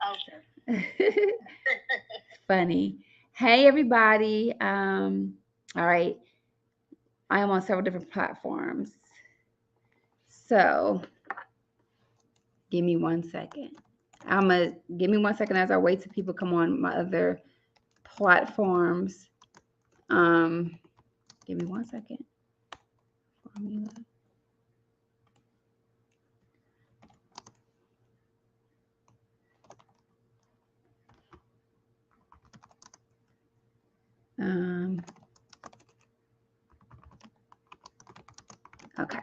Okay. Funny. Hey, everybody. All right. I am on several different platforms. So give me 1 second. Give me 1 second as I wait till people come on my other platforms. Um, give me 1 second. Formula. Um, okay.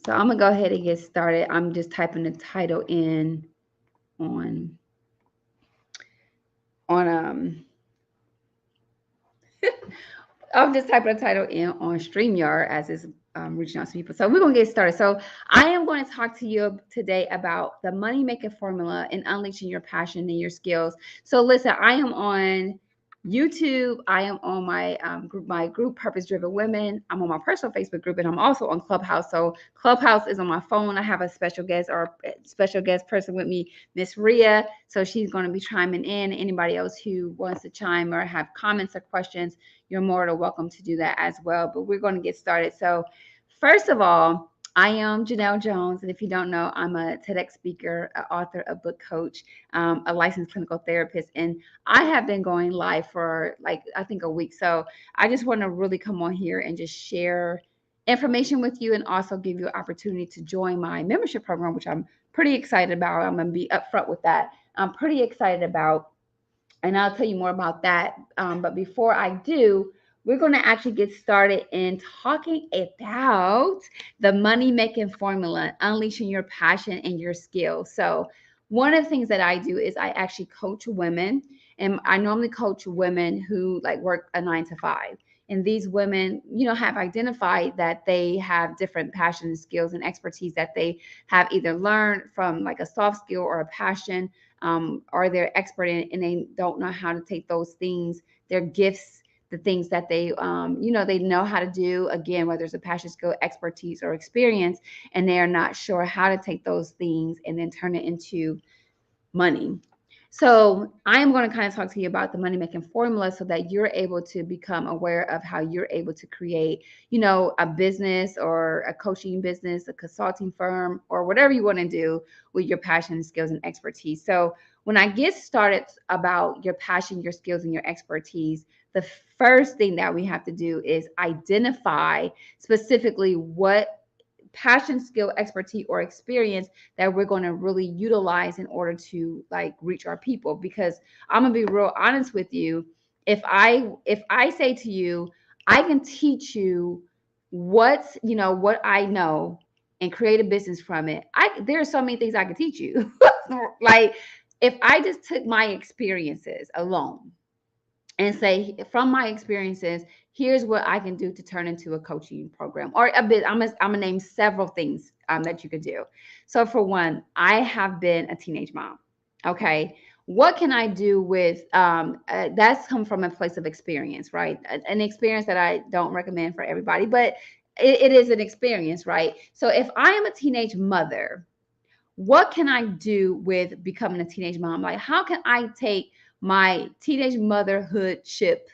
So I'm gonna go ahead and get started. I'm just typing the title in on on. I'm just typing the title in on StreamYard as it's reaching out to people. So we're gonna get started. So I am going to talk to you today about the money making formula and unleashing your passion and your skills. So listen, I am on YouTube. I am on my group Purpose Driven Women. I'm on my personal Facebook group, and I'm also on Clubhouse. So Clubhouse is on my phone. I have a special guest or a special guest person with me, Miss Ria. So she's going to be chiming in. Anybody else who wants to chime or have comments or questions, you're more than welcome to do that as well. But we're going to get started. So, first of all, I am Janelle Jones, and if you don't know, I'm a TEDx speaker, an author, a book coach, a licensed clinical therapist, and I have been going live for like I think a week. So I just want to really come on here and just share information with you, and also give you an opportunity to join my membership program, which I'm pretty excited about. I'm going to be upfront with that. I'm pretty excited about, and I'll tell you more about that. But before I do, we're going to actually get started in talking about the money making formula, unleashing your passion and your skills. So, one of the things that I do is I actually coach women, and I normally coach women who like work a 9 to 5. And these women, have identified that they have different passions, skills, and expertise that they have either learned from like a soft skill or a passion, or they're expert in, and they don't know how to take those things, their gifts, the things that they know how to do, again, whether it's a passion, skill, expertise, or experience, and they are not sure how to take those things and then turn it into money. So I am going to kind of talk to you about the money making formula so that you're able to become aware of how you're able to create, a business or a coaching business, a consulting firm, or whatever you want to do with your passion, skills, and expertise. So when I get started about your passion, your skills, and your expertise, the first thing that we have to do is identify specifically what passion, skill, expertise, or experience that we're going to really utilize in order to like reach our people. Because I'm gonna be real honest with you. If I say to you, I can teach you what I know and create a business from it. There are so many things I can teach you. Like if I just took my experiences alone and say, from my experiences, here's what I can do to turn into a coaching program or a bit. I'm gonna name several things that you could do. So for one, I have been a teenage mom. Okay. What can I do with that's come from a place of experience, right? An experience that I don't recommend for everybody, but it is an experience, right? So if I am a teenage mother, what can I do with becoming a teenage mom? Like, how can I take my teenage motherhood ship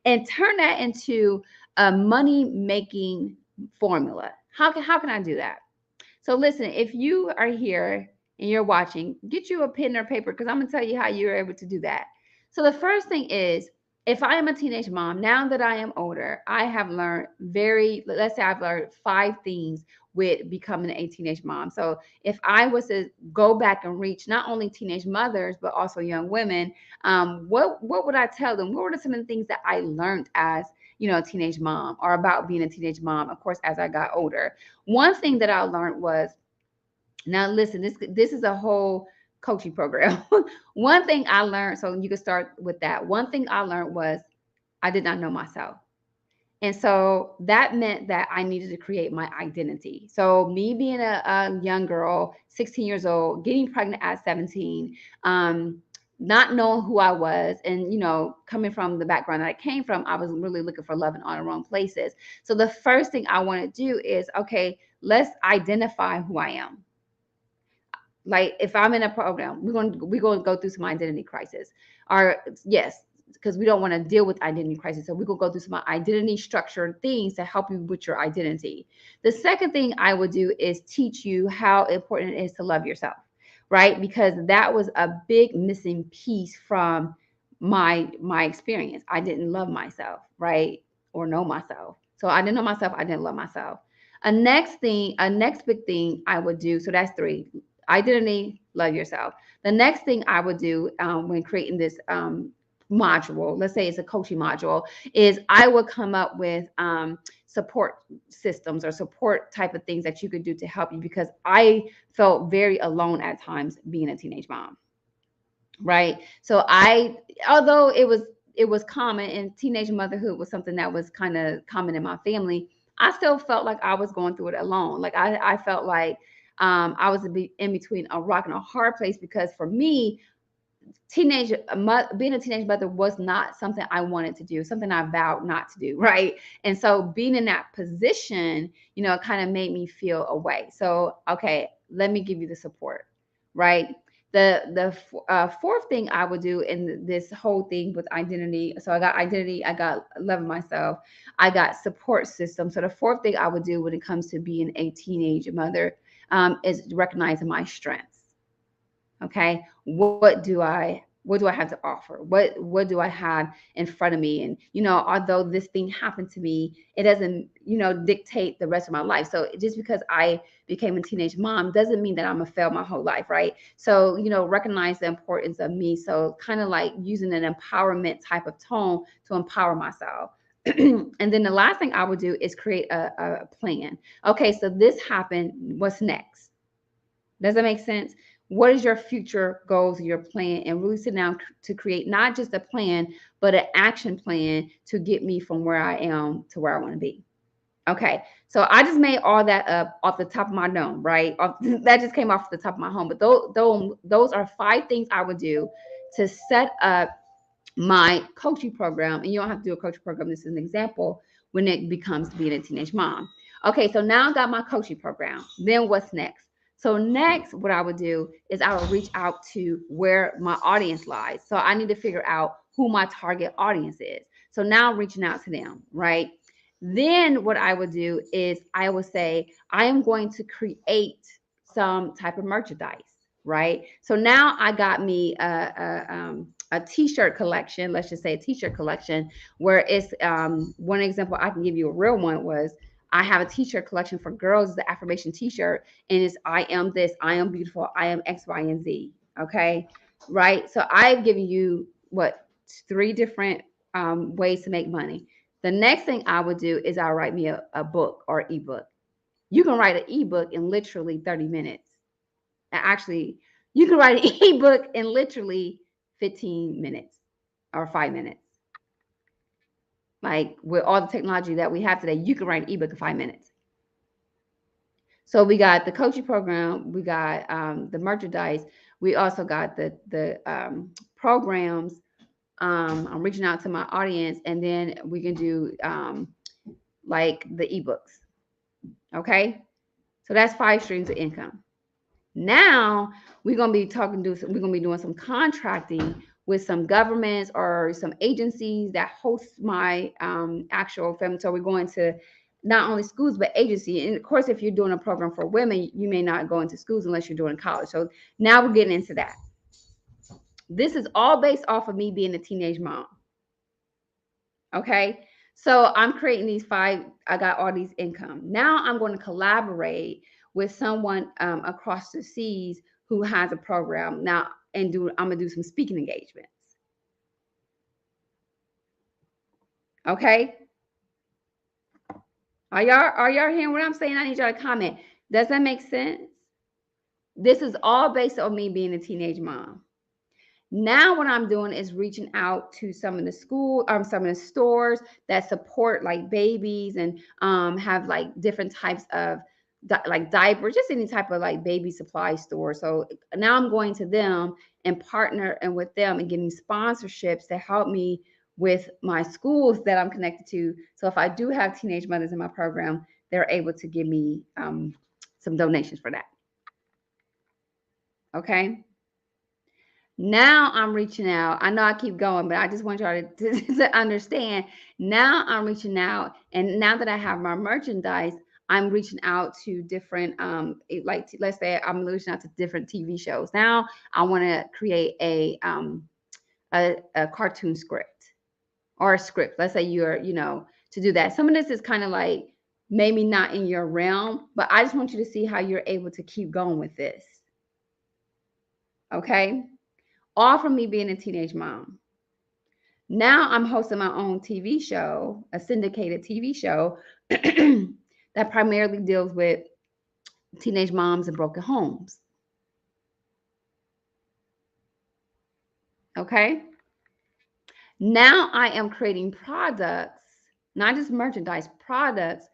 and turn that into a money making formula? How can I do that? So listen, if you are here and you're watching, get you a pen or paper because I'm gonna tell you how you're able to do that. So the first thing is, if I am a teenage mom, now that I am older, I have learned let's say I've learned 5 things with becoming a teenage mom. So if I was to go back and reach not only teenage mothers, but also young women, what would I tell them? What were some of the things that I learned as, a teenage mom, or about being a teenage mom, of course, as I got older? One thing that I learned was, now listen, this is a whole coaching program. One thing I learned, so you can start with that. One thing I learned was I did not know myself. And so that meant that I needed to create my identity. So me being a young girl, 16 years old, getting pregnant at 17, not knowing who I was, and coming from the background that I came from, I was really looking for love in all the wrong places. So the first thing I want to do is, okay, let's identify who I am. like if I'm in a program, we're going to go through some identity crisis. Or yes, because we don't want to deal with identity crisis. So we're going to go through some identity structure things to help you with your identity. The second thing I would do is teach you how important it is to love yourself, right? Because that was a big missing piece from my experience. I didn't love myself, right? Or know myself. So I didn't know myself, I didn't love myself. A next big thing I would do, so that's three: identity, love yourself. The next thing I would do when creating this module, let's say it's a coaching module, is I would come up with support systems or support type of things that you could do to help you, because I felt very alone at times being a teenage mom, right? So although it was common, and teenage motherhood was something that was kind of common in my family, I still felt like I was going through it alone. Like I felt like I was in between a rock and a hard place, because for me, being a teenage mother was not something I wanted to do, something I vowed not to do, right? And so being in that position, it kind of made me feel away. So okay, let me give you the support, right? The fourth thing I would do in this whole thing with identity, so I got identity, I got loving myself, I got support system. So the fourth thing I would do when it comes to being a teenage mother is recognizing my strengths. Okay, what do I have to offer? What do I have in front of me? And although this thing happened to me, it doesn't dictate the rest of my life. So just because I became a teenage mom doesn't mean that I'm gonna fail my whole life, right? So recognize the importance of me. So kind of like using an empowerment type of tone to empower myself. And then the last thing I would do is create a plan. Okay, so this happened, what's next? Does that make sense? What is your future goals, your plan, and really sit down to create not just a plan, but an action plan to get me from where I am to where I want to be. Okay, so I just made all that up off the top of my dome, right? That just came off the top of my home. But those are 5 things I would do to set up my coaching program. And you don't have to do a coaching program. This is an example when it becomes being a teenage mom. Okay, so now I got my coaching program. Then what's next? So next, what I would do is I would reach out to where my audience lies. So I need to figure out who my target audience is. So now I'm reaching out to them, right? Then what I would do is I would say, I am going to create some type of merchandise, right? So now I got me a t-shirt collection. Let's just say a t-shirt collection where it's one example I can give you, a real one, was I have a t-shirt collection for girls, the affirmation t-shirt, and it's I am this, I am beautiful, I am X, Y, and Z. Okay, right? So I've given you what, 3 different ways to make money. The next thing I would do is I'll write me a book or ebook. You can write an ebook in literally 30 minutes. Actually, you can write an ebook in literally 15 minutes or 5 minutes. Like with all the technology that we have today, you can write an ebook in 5 minutes. So we got the coaching program, we got the merchandise, we also got the programs. I'm reaching out to my audience, and then we can do like the ebooks. Okay, so that's 5 streams of income. Now we're gonna be we're gonna be doing some contracting with some governments or some agencies that host my actual film. So we're going to not only schools but agency. And of course, if you're doing a program for women, you may not go into schools unless you're doing college. So now we're getting into that. This is all based off of me being a teenage mom. Okay. So I'm creating these 5. I got all these income. Now I'm going to collaborate with someone across the seas who has a program now, and I'm gonna do some speaking engagements. Okay. Are y'all hearing what I'm saying? I need y'all to comment. Does that make sense? This is all based on me being a teenage mom. Now what I'm doing is reaching out to some of the some of the stores that support like babies and have like different types of like diapers, just any type of like baby supply store. So now I'm going to them and partner and with them and getting sponsorships to help me with my schools that I'm connected to. So if I do have teenage mothers in my program, they're able to give me some donations for that. Okay. Now I'm reaching out. I know I keep going, but I just want y'all to understand. Now I'm reaching out, and now that I have my merchandise, I'm reaching out to different, let's say I'm reaching out to different TV shows. Now I want to create a cartoon script or a script. Let's say you're, to do that. Some of this is kind of like maybe not in your realm, but I just want you to see how you're able to keep going with this. Okay. All from me being a teenage mom. Now I'm hosting my own TV show, a syndicated TV show that primarily deals with teenage moms and broken homes. Okay. Now I am creating products, not just merchandise, products.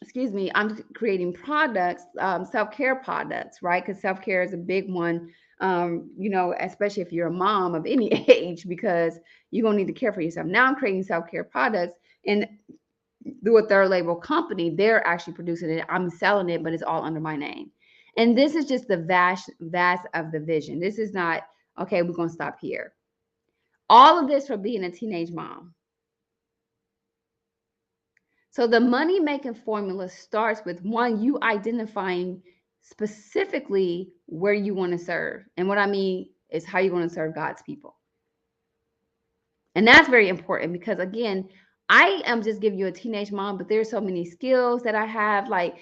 Excuse me, I'm creating products, self-care products, right? Because self-care is a big one, especially if you're a mom of any age, because you're going to need to care for yourself. Now I'm creating self-care products and through a third label company, they're actually producing it. I'm selling it, but it's all under my name. And this is just the vast of the vision. This is not, okay, we're going to stop here. All of this for being a teenage mom. So the money making formula starts with one, you identifying specifically where you want to serve. And what I mean is how you want to serve God's people. And that's very important because again, I am just giving you a teenage mom, but there's so many skills that I have. Like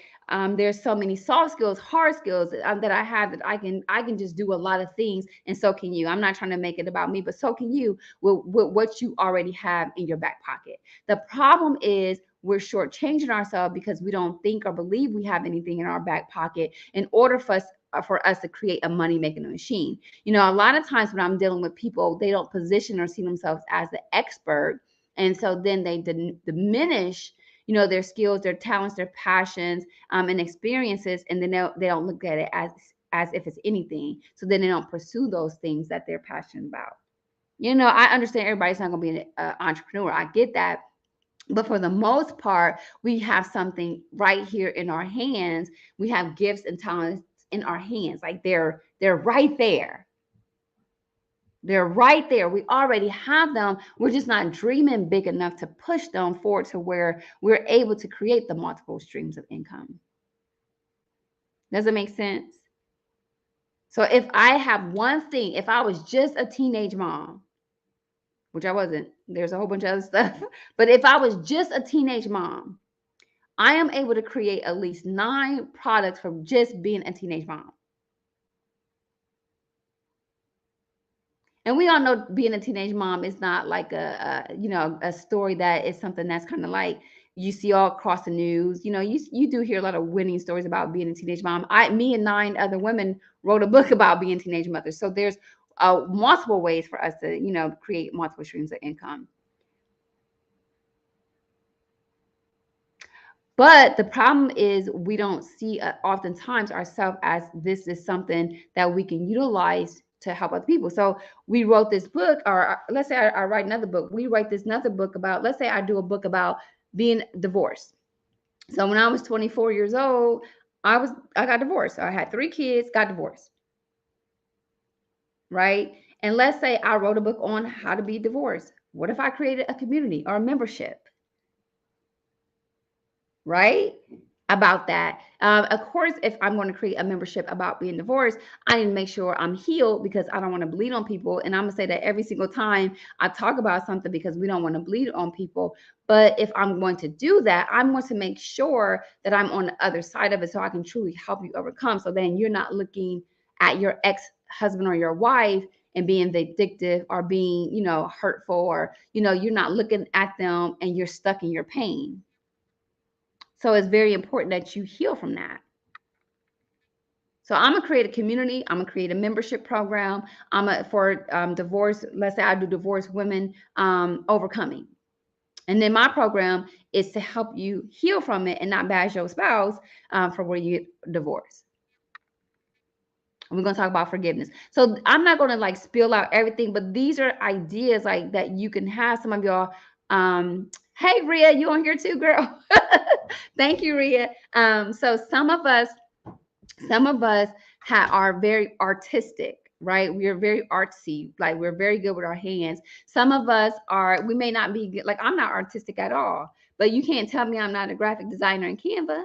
there's so many soft skills, hard skills that I have that I can just do a lot of things, and so can you. I'm not trying to make it about me, but so can you with what you already have in your back pocket. The problem is we're shortchanging ourselves because we don't think or believe we have anything in our back pocket in order for us to create a money making machine. A lot of times when I'm dealing with people, they don't position or see themselves as the expert. And so then they diminish, their skills, their talents, their passions, and experiences. And then they don't look at it as if it's anything. So then they don't pursue those things that they're passionate about. I understand everybody's not going to be an entrepreneur. I get that. But for the most part, we have something right here in our hands. We have gifts and talents in our hands. Like they're right there. They're right there. We already have them. We're just not dreaming big enough to push them forward to where we're able to create the multiple streams of income. Does it make sense? So if I have one thing, if I was just a teenage mom, which I wasn't, there's a whole bunch of other stuff, but if I was just a teenage mom, I am able to create at least 9 products from just being a teenage mom. And we all know being a teenage mom is not like a story that is something that's kind of like you see all across the news. You do hear a lot of winning stories about being a teenage mom. Me and 9 other women wrote a book about being teenage mothers. So there's multiple ways for us to, create multiple streams of income. But the problem is we don't see oftentimes ourselves as this is something that we can utilize to help other people. So we wrote this book, or let's say I write another book. We write this another book about, let's say I do a book about being divorced. So when I was 24 years old, I got divorced. So I had 3 kids, got divorced. Right? And let's say I wrote a book on how to be divorced. What if I created a community or a membership? Right? About that. Of course, if I'm going to create a membership about being divorced, I need to make sure I'm healed because I don't want to bleed on people. And I'm going to say that every single time I talk about something because we don't want to bleed on people. But if I'm going to do that, I'm going to make sure that I'm on the other side of it so I can truly help you overcome. So then you're not looking at your ex-husband or your wife and being vindictive or being, hurtful, or, you're not looking at them and you're stuck in your pain. So it's very important that you heal from that. So I'm gonna create a community. I'm gonna create a membership program. For divorce. Let's say I do divorce women overcoming, and then my program is to help you heal from it and not bash your spouse for where you get divorced. And we're gonna talk about forgiveness. So I'm not gonna like spill out everything, but these are ideas like that you can have. Some of y'all. Hey, Ria, you on here too, girl? Thank you, Ria. So some of us are very artistic, right? We are very artsy, like we're very good with our hands. Some of us are, we may not be good, like I'm not artistic at all, but you can't tell me I'm not a graphic designer in Canva.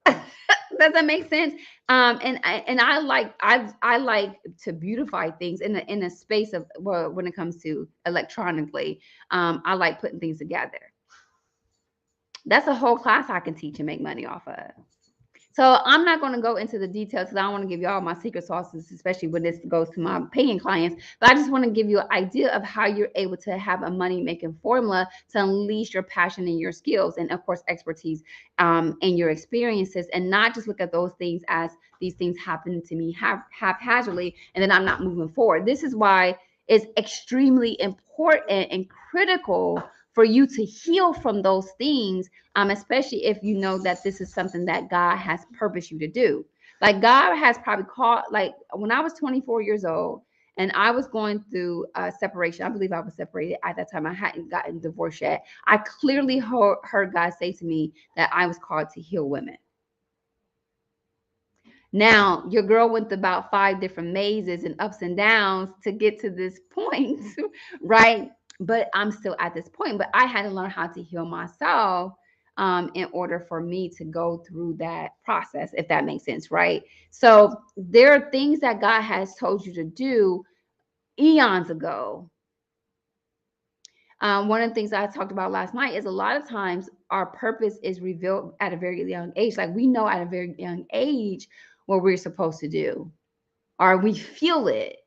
Does that make sense? And I like to beautify things in a space of, well, when it comes to electronically, I like putting things together. That's a whole class I can teach and make money off of. So I'm not going to go into the details because I don't want to give you all my secret sauces, especially when this goes to my paying clients. But I just want to give you an idea of how you're able to have a money making formula to unleash your passion and your skills, and of course expertise, and your experiences, and not just look at those things as these things happen to me haphazardly, and then I'm not moving forward. This is why it's extremely important and critical for you to heal from those things, especially if you know that this is something that God has purposed you to do. Like God has probably called, like when I was 24 years old and I was going through separation, I believe I was separated at that time. I hadn't gotten divorced yet. I clearly heard God say to me that I was called to heal women. Now, your girl went about 5 different mazes and ups and downs to get to this point, right? But I'm still at this point. But I had to learn how to heal myself, in order for me to go through that process, if that makes sense, right? So there are things that God has told you to do eons ago. One of the things I talked about last night is a lot of times our purpose is revealed at a very young age. Like we know at a very young age what we're supposed to do, or we feel it.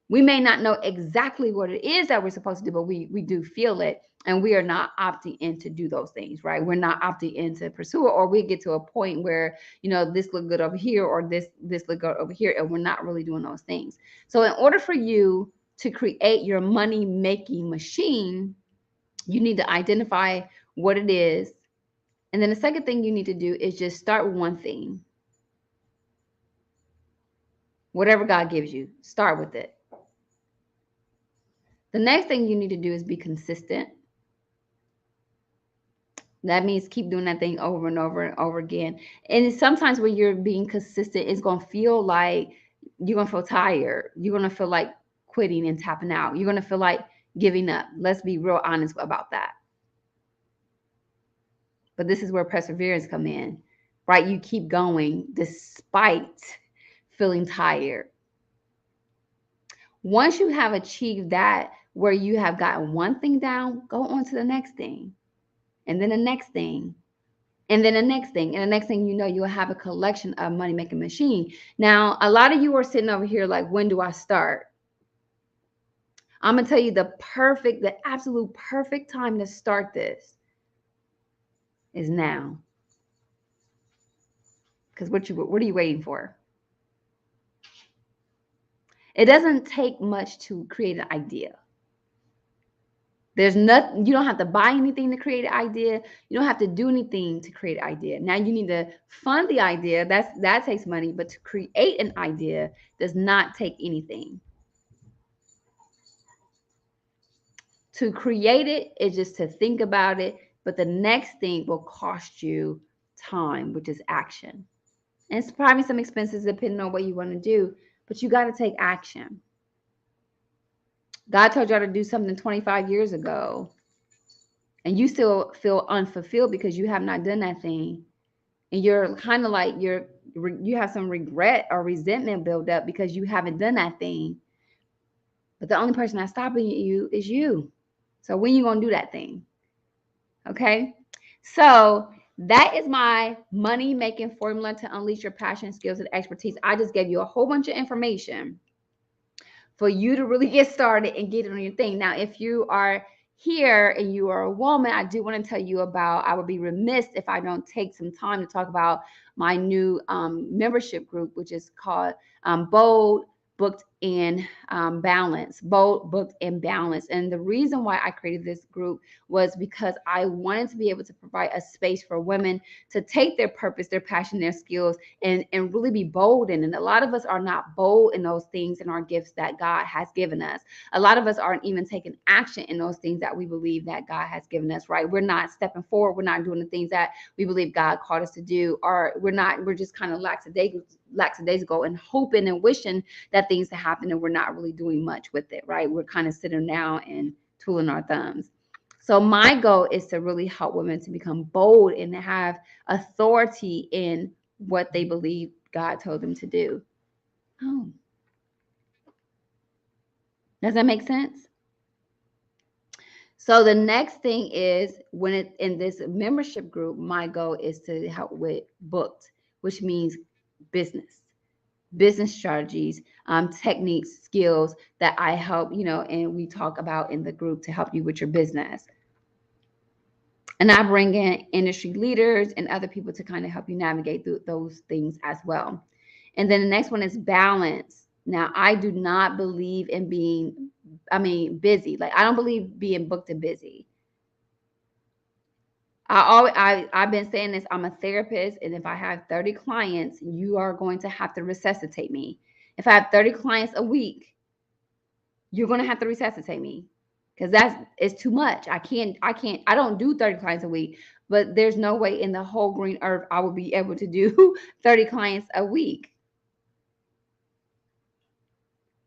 We may not know exactly what it is that we're supposed to do, but we do feel it, and we are not opting in to do those things, right? We're not opting in to pursue it, or we get to a point where, you know, this look good over here, or this look good over here, and we're not really doing those things. So in order for you to create your money making machine, you need to identify what it is. And then the second thing you need to do is just start with one thing. Whatever God gives you, start with it. The next thing you need to do is be consistent. That means keep doing that thing over and over and over again. And sometimes when you're being consistent, it's going to feel like you're going to feel tired. You're going to feel like quitting and tapping out. You're going to feel like giving up. Let's be real honest about that. But this is where perseverance come in, right? You keep going despite feeling tired. Once you have achieved that, where you have gotten one thing down, go on to the next thing, and then the next thing, and then the next thing, and the next thing you know, you'll have a collection of money making machine. Now, a lot of you are sitting over here like, when do I start? I'm gonna tell you the absolute perfect time to start this is now. Because what are you waiting for? It doesn't take much to create an idea. There's nothing, you don't have to buy anything to create an idea. You don't have to do anything to create an idea. Now you need to fund the idea. That takes money, but to create an idea does not take anything. To create it is just to think about it, but the next thing will cost you time, which is action. And it's probably some expenses depending on what you want to do, but you got to take action. God told y'all to do something 25 years ago, and you still feel unfulfilled because you have not done that thing. And you're kind of like you have some regret or resentment built up because you haven't done that thing. But the only person that's stopping you is you. So when you going to do that thing? Okay? So that is my money making formula to unleash your passion, skills, and expertise. I just gave you a whole bunch of information for you to really get started and get on your thing. Now, if you are here and you are a woman, I do want to tell you about, I would be remiss if I don't take some time to talk about my new membership group, which is called Bold, Booked, and Balance. Bold, Booked, and Balance. And the reason why I created this group was because I wanted to be able to provide a space for women to take their purpose, their passion, their skills, and really be bold in. And a lot of us are not bold in those things and our gifts that God has given us. A lot of us aren't even taking action in those things that we believe that God has given us, right? We're not stepping forward. We're not doing the things that we believe God called us to do, or we're just kind of lackadaisical lackadaisical and hoping and wishing that things to happen, and we're not really doing much with it, right? We're kind of sitting down and twiddling our thumbs. So my goal is to really help women to become bold and to have authority in what they believe God told them to do. Oh, does that make sense? So the next thing is, when it in this membership group, my goal is to help with booked, which means business, business strategies, techniques, skills that I help, and we talk about in the group to help you with your business. And I bring in industry leaders and other people to kind of help you navigate through those things as well. And then the next one is balance. Now, I do not believe in busy. Like, I don't believe being booked and busy. I've been saying this. I'm a therapist, and if I have 30 clients, you are going to have to resuscitate me. If I have 30 clients a week, you're going to have to resuscitate me, because it's too much. I don't do 30 clients a week, but there's no way in the whole green earth I will be able to do 30 clients a week.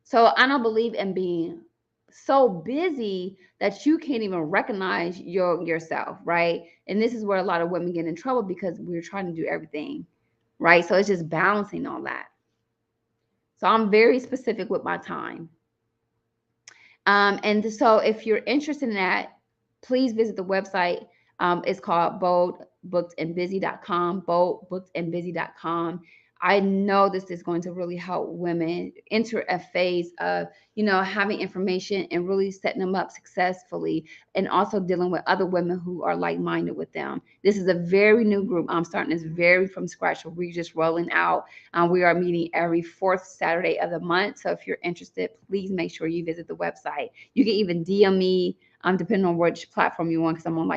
So I don't believe in being so busy that you can't even recognize yourself, right? And this is where a lot of women get in trouble, because we're trying to do everything, right? So it's just balancing all that. So I'm very specific with my time. And so if you're interested in that, please visit the website. It's called boldbookedandbusy.com, boldbookedandbusy.com. I know this is going to really help women enter a phase of, having information and really setting them up successfully, and also dealing with other women who are like-minded with them. This is a very new group. I'm starting this very from scratch. So we're just rolling out. We are meeting every fourth Saturday of the month. So if you're interested, please make sure you visit the website. You can even DM me, depending on which platform you want, because I'm on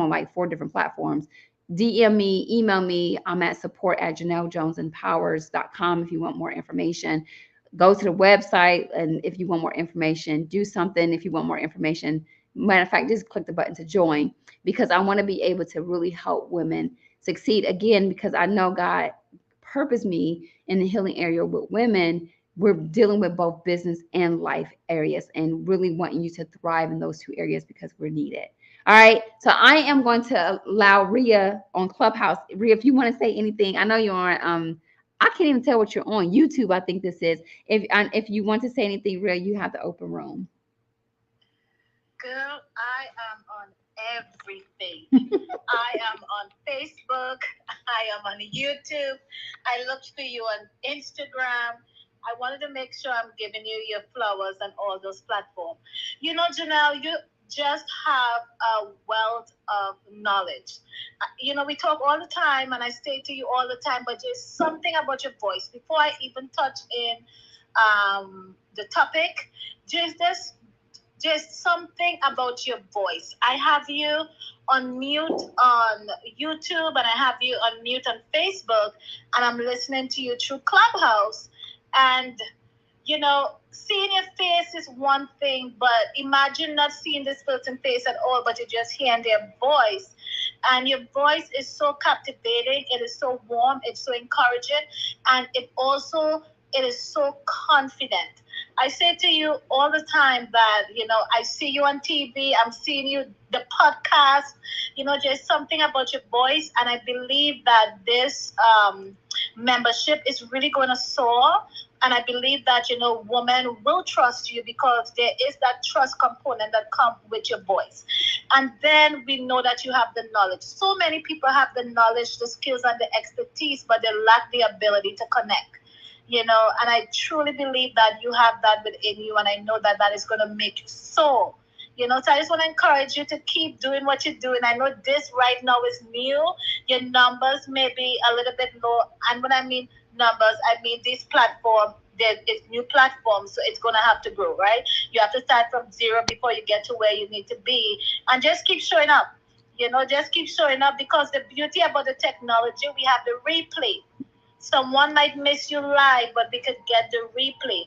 like 4 different platforms. DM me, email me. I'm at support@JanelleJonesEmpowers.com if you want more information. Go to the website, and if you want more information, do something. If you want more information, matter of fact, just click the button to join, because I want to be able to really help women succeed again, because I know God purposed me in the healing area with women. We're dealing with both business and life areas, and really wanting you to thrive in those 2 areas, because we're needed. All right. So I am going to allow Ria on Clubhouse. Ria, if you want to say anything, I know you're on. I can't even tell what you're on YouTube. I think this is. If you want to say anything, Ria, you have the open room. Girl, I am on everything. I am on Facebook. I am on YouTube. I looked for you on Instagram. I wanted to make sure I'm giving you your flowers on all those platforms. Janelle, you just have a wealth of knowledge. We talk all the time, and I say to you all the time, but there's something about your voice. Before I even touch in the topic, just something about your voice. I have you on mute on YouTube, and I have you on mute on Facebook, and I'm listening to you through Clubhouse. And seeing your face is one thing, but imagine not seeing this person's face at all, but you just hearing their voice. And your voice is so captivating. It is so warm. It's so encouraging. And it is so confident. I say to you all the time that, I see you on TV. I'm seeing you, the podcast, there's something about your voice. And I believe that this membership is really going to soar. And I believe that, women will trust you, because there is that trust component that comes with your voice. And then we know that you have the knowledge. So many people have the knowledge, the skills, and the expertise, but they lack the ability to connect. And I truly believe that you have that within you. And I know that that is going to make you soar. So I just want to encourage you to keep doing what you're doing. I know this right now is new. Your numbers may be a little bit low. And when I mean numbers, I mean this platform, there is new platforms, so it's going to have to grow, right? You have to start from zero before you get to where you need to be. And just keep showing up. Just keep showing up, because the beauty about the technology, we have the replay. Someone might miss you live, but they could get the replay.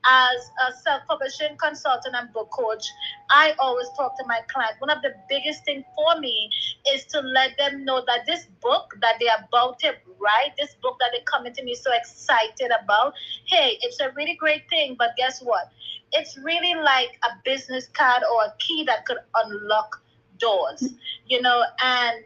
as a self-publishing consultant and book coach, I always talk to my client. One of the biggest things for me is to let them know that this book that they're about to write, this book that they're coming to me so excited about, hey, it's a really great thing, but guess what? It's really like a business card or a key that could unlock doors, and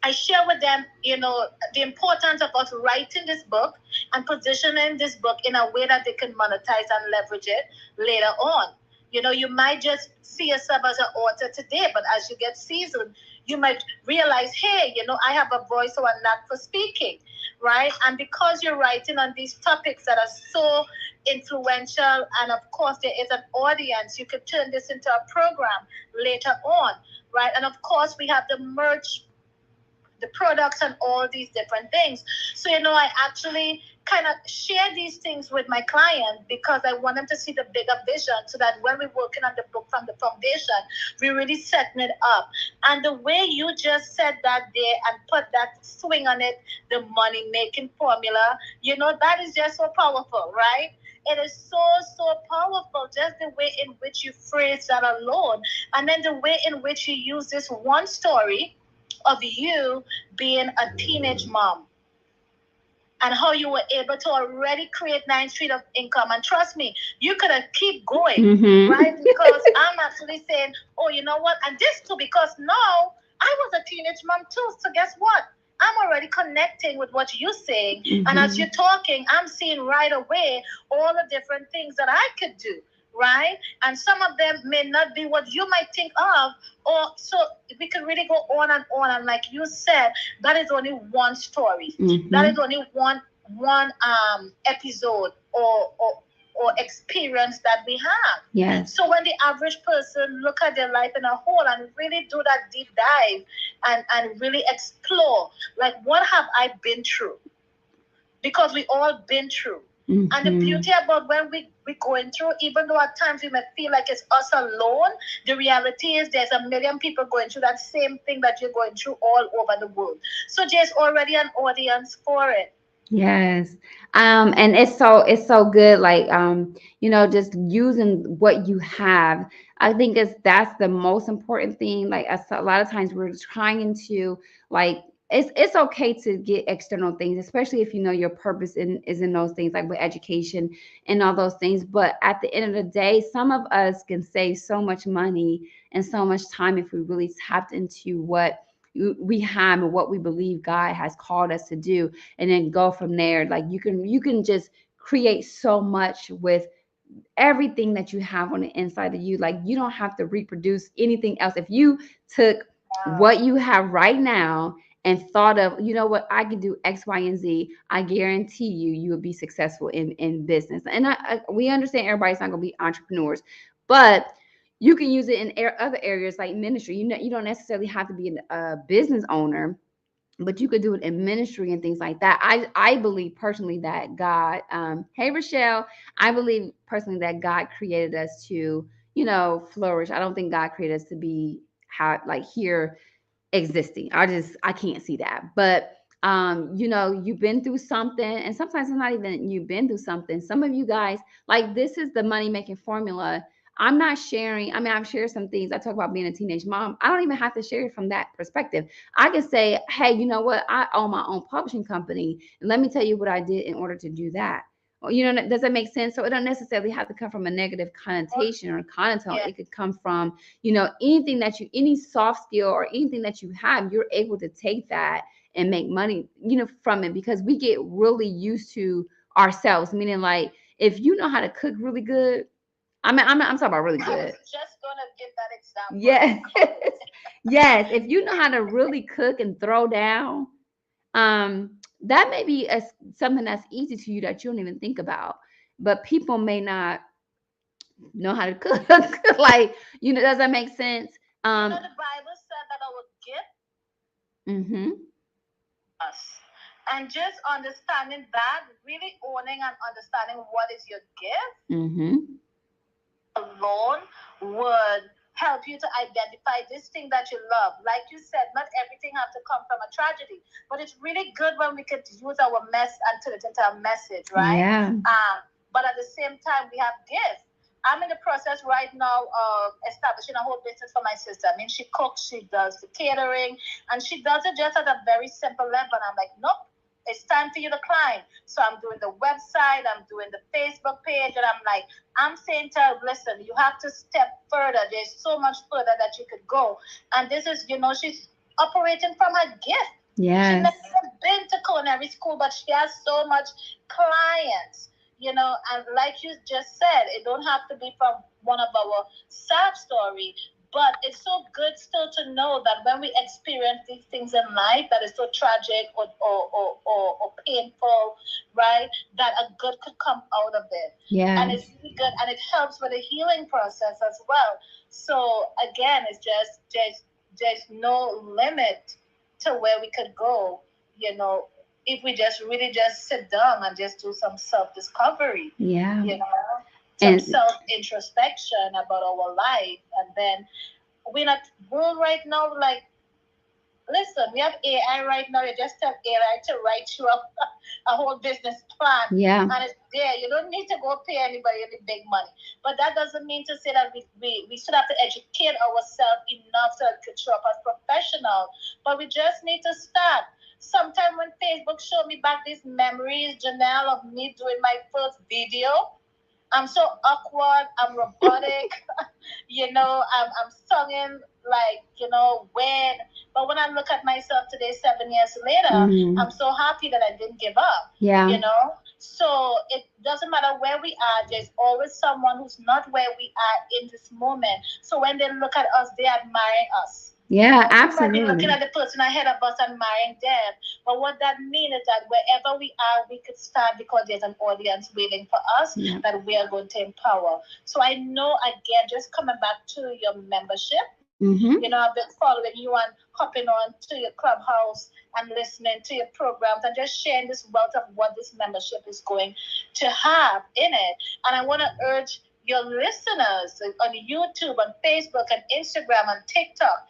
I share with them, the importance of us writing this book and positioning this book in a way that they can monetize and leverage it later on. You might just see yourself as an author today, but as you get seasoned, you might realize, hey, I have a voice or a knack for speaking, right? And because you're writing on these topics that are so influential, and of course, there is an audience, you could turn this into a program later on, right? And of course, we have the merch, the products, and all these different things. So, I actually kind of share these things with my client because I want them to see the bigger vision so that when we're working on the book from the foundation, we're really setting it up. And the way you just said that there and put that swing on it, the money making formula, that is just so powerful, right? It is so, so powerful, just the way in which you phrase that alone. And then the way in which you use this one story of you being a teenage mom and how you were able to already create 9 street of income. And trust me, you could have keep going, right? Because I'm actually saying, oh, you know what? And this too, because now I was a teenage mom too. So guess what? I'm already connecting with what you're saying. And as you're talking, I'm seeing right away all the different things that I could do, right? And some of them may not be what you might think of. Or so we can really go on and on. And like you said, that is only one story. That is only one episode or experience that we have. Yes. So when the average person look at their life in a whole and really do that deep dive and really explore, like, what have I been through? Because we all been through. And the beauty about when we're going through, even though at times we may feel like it's us alone, the reality is there's a million people going through that same thing that you're going through all over the world. So there's already an audience for it. Yes. And it's so good, like, just using what you have. I think that's the most important thing. Like, a lot of times we're trying to, like, it's okay to get external things, especially if you know your purpose is in those things, like with education and all those things. But at the end of the day, some of us can save so much money and so much time if we really tapped into what we have and what we believe God has called us to do, and then go from there. Like, you can just create so much with everything that you have on the inside of you. Like, you don't have to reproduce anything else. If you took what you have right now and thought of, you know what, I could do X, Y, and Z, I guarantee you will be successful in business. And we understand everybody's not going to be entrepreneurs, but you can use it in other areas like ministry. You don't necessarily have to be a business owner, but you could do it in ministry and things like that. I believe personally that God, hey Rochelle, I believe personally that God created us to, flourish. I don't think God created us to be like here existing. I can't see that. But you've been through something, and sometimes it's not even you've been through something. Some of you guys, like, this is the money making formula. I'm not sharing. I mean, I've shared some things. I talk about being a teenage mom. I don't even have to share it from that perspective. I can say, hey, you know what? I own my own publishing company. And let me tell you what I did in order to do that. Does that make sense? So it don't necessarily have to come from a negative connotation or connotation. Yeah. It could come from, anything any soft skill or anything that you have, you're able to take that and make money, from it, because we get really used to ourselves. Meaning, like, if you know how to cook really good, I'm talking about really I good. was just gonna give that example. Yes. Yes. If you know how to really cook and throw down, that may be something that's easy to you that you don't even think about. But people may not know how to cook. Like, does that make sense? The Bible said that our gift Mm-hmm. us. And just understanding that, really owning and understanding what is your gift Mm-hmm. alone would help you to identify this thing that you love. Like you said, not everything has to come from a tragedy, but it's really good when we could use our mess and turn it into a message, right? Yeah. but at the same time, we have gifts. I'm in the process right now of establishing a whole business for my sister. I mean, she cooks, she does the catering, and she does it just at a very simple level. And I'm like, nope, it's time for you to climb. So I'm doing the website, I'm doing the Facebook page, and I'm like, I'm saying to her, listen, you have to step further. There's so much further that you could go. And this is, she's operating from her gift. She Yes. never been to culinary school, but she has so much clients, and like you just said, it don't have to be from one of our sad story, but it's so good still to know that when we experience these things in life that is so tragic or painful, right, that a good could come out of it. And it's Yes. really good, and it helps with the healing process as well. So again, it's just there's no limit to where we could go, if we just really just sit down and just do some self discovery, Yeah. some And self introspection about our life. And then we're not world right now, like, listen, we have AI right now. You just tell AI to write you up a whole business plan, yeah. and it's there. You don't need to go pay anybody any big money. But that doesn't mean to say that we should have to educate ourselves enough so that we could show up as professional. But we just need to start. Sometime when Facebook showed me back these memories, Janelle, of me doing my first video, I'm so awkward. I'm robotic. I'm singing like, when. But when I look at myself today, 7 years later, I'm so happy that I didn't give up. Yeah. So it doesn't matter where we are. There's always someone who's not where we are in this moment. So when they look at us, they're admiring us. Yeah, We might be looking absolutely. at the person ahead of us admiring them. But what that means is that wherever we are, we could start because there's an audience waiting for us Yeah. that we are going to empower. So I know, again, just coming back to your membership, Mm-hmm. I've been following you and hopping on to your clubhouse and listening to your programs and just sharing this wealth of what this membership is going to have in it. And I want to urge your listeners on YouTube, on Facebook, and Instagram, and TikTok,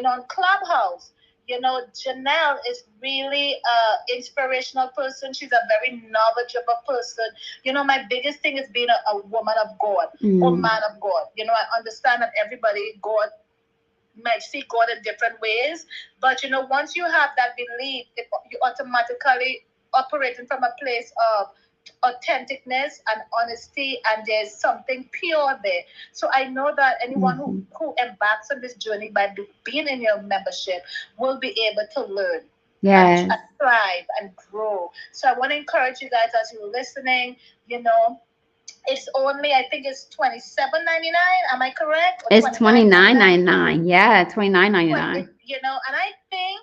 on Clubhouse. Janelle is really an inspirational person. She's a very knowledgeable person. My biggest thing is being a woman of God or man of God. I understand that everybody, God might see God in different ways. But once you have that belief, you automatically operating from a place of authenticness and honesty, and there's something pure there. So I know that anyone who embarks on this journey by being in your membership will be able to learn Yes. and thrive and grow. So I want to encourage you guys as you're listening, it's only, I think it's $27.99. Am I correct? Or It's $29.99? $29.99. Yeah, $29.99. And I think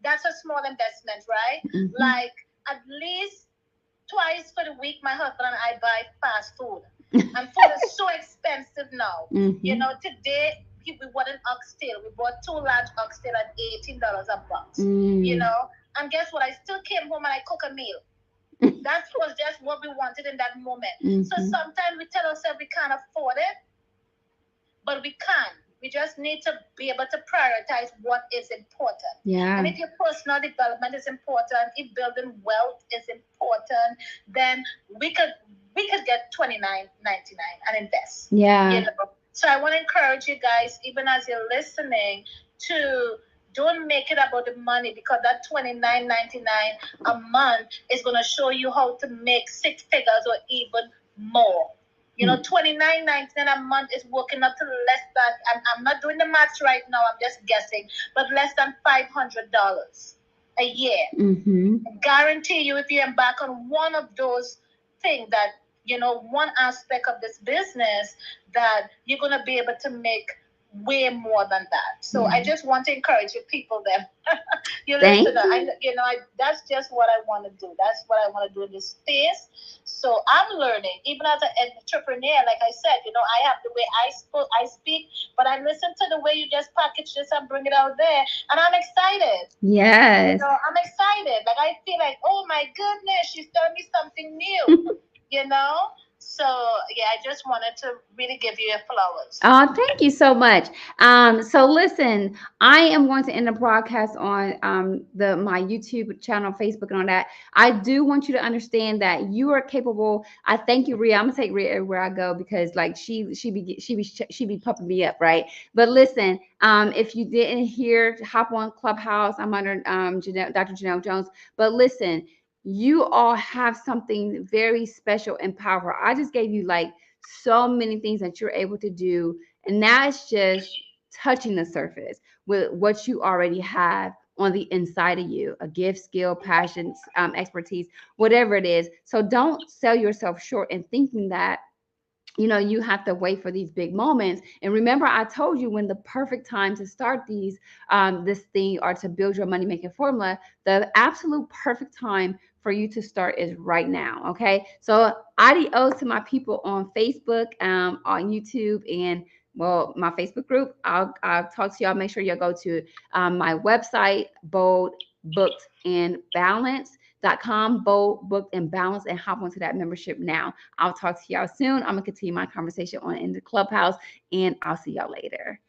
that's a small investment, right? Mm-hmm. Like at least twice for the week, my husband and I buy fast food, and food is so expensive now. Mm-hmm. Today we bought an oxtail. We bought two large oxtail at $18 a box. Mm. And guess what? I still came home and I cook a meal. That was just what we wanted in that moment. Mm-hmm. So sometimes we tell ourselves we can't afford it, but we can. We just need to be able to prioritize what is important. Yeah. And if your personal development is important, if building wealth is important, then we could get $29.99 and invest. Yeah. So I want to encourage you guys, even as you're listening, to don't make it about the money, because that $29.99 a month is going to show you how to make six figures or even more. $29.99 a month is working up to less than, I'm not doing the maths right now, I'm just guessing, but less than $500 a year. Mm-hmm. I guarantee you, if you embark on one of those things, that, one aspect of this business, that you're going to be able to make way more than that. So I just want to encourage you people there. You listen, that's just what I want to do. That's what I want to do in this space. So I'm learning, even as an entrepreneur. Like I said, I have the way I speak, but I listen to the way you just package this and bring it out there, and I'm excited. Yes. I'm excited. Like I feel like, oh my goodness, she's telling me something new. So yeah, I just wanted to really give you your flowers. Oh, thank you so much. So listen, I am going to end the broadcast on the my YouTube channel, Facebook, and all that. I do want you to understand that you are capable. I thank you, Rhea. I'm gonna take Rhea everywhere I go because like she be pumping me up, right? But listen, if you didn't hear, hop on Clubhouse. I'm under Dr. Janelle Jones. But listen, you all have something very special and powerful. I just gave you like so many things that you're able to do. And that's just touching the surface with what you already have on the inside of you, a gift, skill, passion, expertise, whatever it is. So don't sell yourself short in thinking that you have to wait for these big moments. And remember, I told you when the perfect time to start this thing or to build your money making formula, the absolute perfect time for you to start is right now. Okay. So adios to my people on Facebook, on YouTube, and well, my Facebook group. I'll talk to y'all. Make sure y'all go to my website, Bold, Booked, and Balance.com, Bold, Booked, and Balance, and hop onto that membership now. I'll talk to y'all soon. I'm going to continue my conversation on in the Clubhouse, and I'll see y'all later.